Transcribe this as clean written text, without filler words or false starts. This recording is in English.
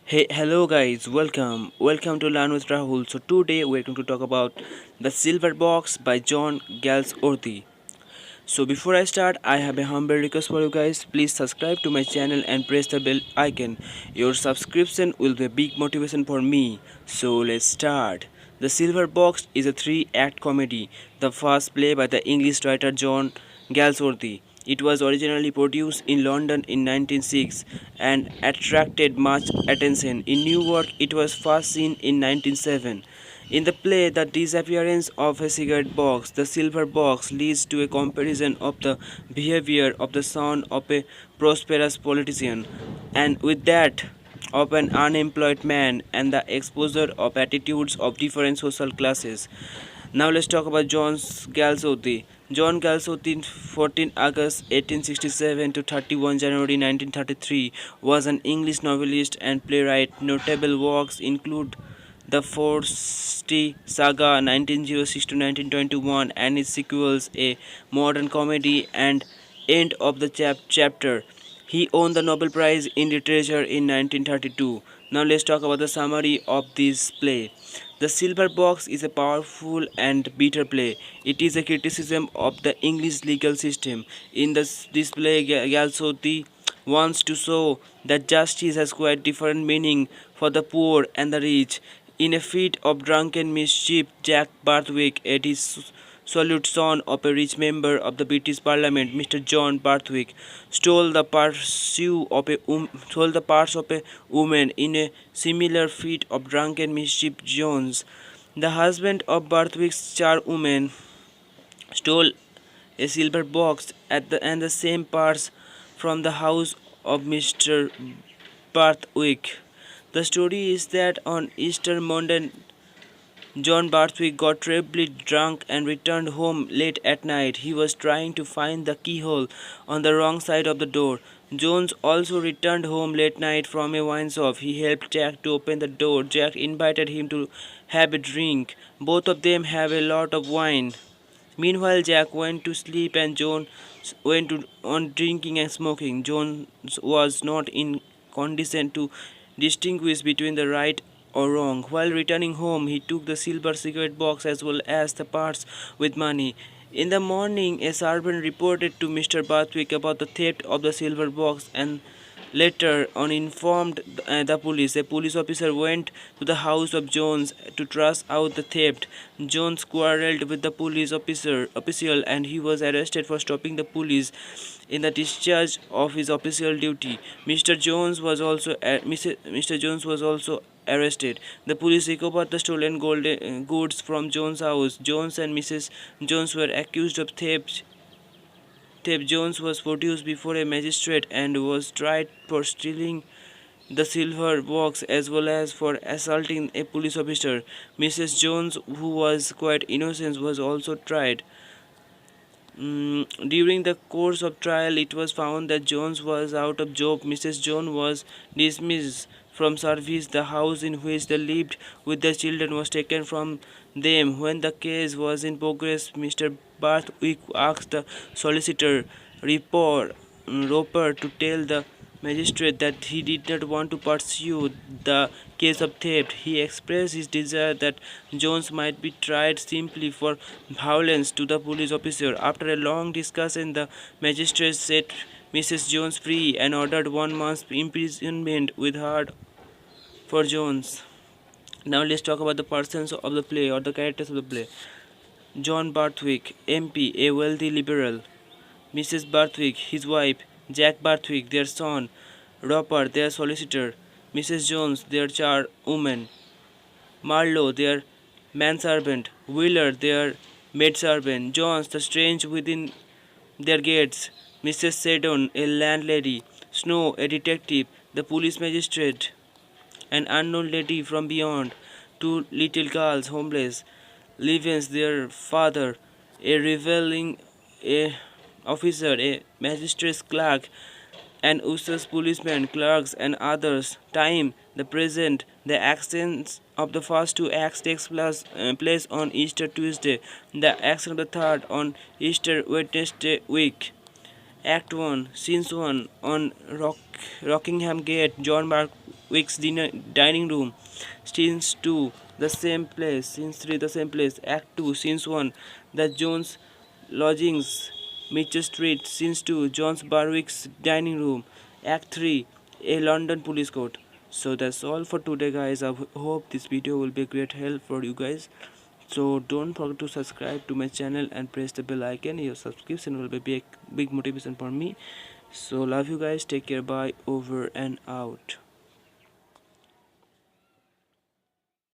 Hey, hello guys, welcome to Learn with Rahul. So today we're going to talk about The Silver Box by John Galsworthy. So before I start, I have a humble request for you guys. Please subscribe to my channel and press the bell icon. Your subscription will be a big motivation for me. So let's start. The Silver Box is a three-act comedy, the first play by the English writer John Galsworthy. It was originally produced in London in 1906 and attracted much attention. In New York, it was first seen in 1907. In the play, the disappearance of a cigarette box, the silver box, leads to a comparison of the behavior of the son of a prosperous politician, and with that, of an unemployed man, and the exposure of attitudes of different social classes. Now let's talk about John Galsworthy. John Galsworthy, 14 August 1867 to 31 January 1933, was an English novelist and playwright. Notable works include the Forty Saga 1906 to 1921 and its sequels, A Modern Comedy and End of the Chapter. He won the Nobel Prize in Literature in 1932. Now let's talk about the summary of this play. The Silver Box is a powerful and bitter play. It is a criticism of the English legal system. In this play, Galsworthy wants to show that justice has quite different meaning for the poor and the rich. In a fit of drunken mischief, Jack Barthwick, a dissolute son of a rich member of the British Parliament, Mr. John Barthwick, stole the parts of a woman. In a similar fit of drunken mischief, Jones, the husband of Barthwick's charwoman, stole a silver box and the same parts from the house of Mr. Barthwick. The story is that on Easter Monday, John Barthwick got terribly drunk and returned home late at night. He was trying to find the keyhole on the wrong side of the door. Jones also returned home late night from a wine shop. He helped Jack to open the door. Jack invited him to have a drink. Both of them have a lot of wine. Meanwhile, Jack went to sleep and Jones on drinking and smoking. Jones was not in condition to distinguish between the right or wrong. While returning home, he took the silver cigarette box as well as the parts with money. In the morning, a servant reported to Mr. Barthwick about the theft of the silver box and later on informed the police. A police officer went to the house of Jones to trace out the theft. Jones quarreled with the police official and he was arrested for stopping the police in the discharge of his official duty. Mr. Jones was also arrested. The police recovered the stolen goods from Jones' house. Jones and Mrs. Jones were accused of theft. Jones was produced before a magistrate and was tried for stealing the silver box as well as for assaulting a police officer. Mrs. Jones, who was quite innocent, was also tried. During the course of trial, it was found that Jones was out of job. Mrs. Jones was dismissed from service. The house in which they lived with their children was taken from them. When the case was in progress, Mr. Barthwick asked the solicitor Roper to tell the magistrate that he did not want to pursue the case of theft. He expressed his desire that Jones might be tried simply for violence to the police officer. After a long discussion, the magistrate set Mrs. Jones free and ordered 1 month's imprisonment with her for Jones. Now let's talk about the persons of the play or the characters of the play. John Barthwick, MP, a wealthy liberal. Mrs. Barthwick, his wife. Jack Barthwick, their son. Roper, their solicitor. Mrs. Jones, their charwoman. Marlowe, their manservant. Wheeler, their maidservant. Jones, the strange within their gates. Mrs. Seddon, a landlady. Snow, a detective. The police magistrate. An unknown lady from beyond. Two little girls, homeless. Livens, their father. A reveling a officer, a magistrate's clerk, an useless policeman, clerks, and others. Time, the present. The actions of the first two acts takes place on Easter Tuesday. The action of the third on Easter Wednesday week. Act 1, Scenes 1 on Rockingham Gate. John Barwick's dining room. Scenes 2, the same place. Scenes 3, the same place. Act 2, Scenes 1, the Jones lodgings, Mitchell Street. Scenes 2, John's Barwick's dining room. Act 3, a London police court. So that's all for today, guys. I hope this video will be a great help for you guys. So don't forget to subscribe to my channel and press the bell icon. Your subscription will be a big motivation for me. So love you guys, take care, bye, over and out.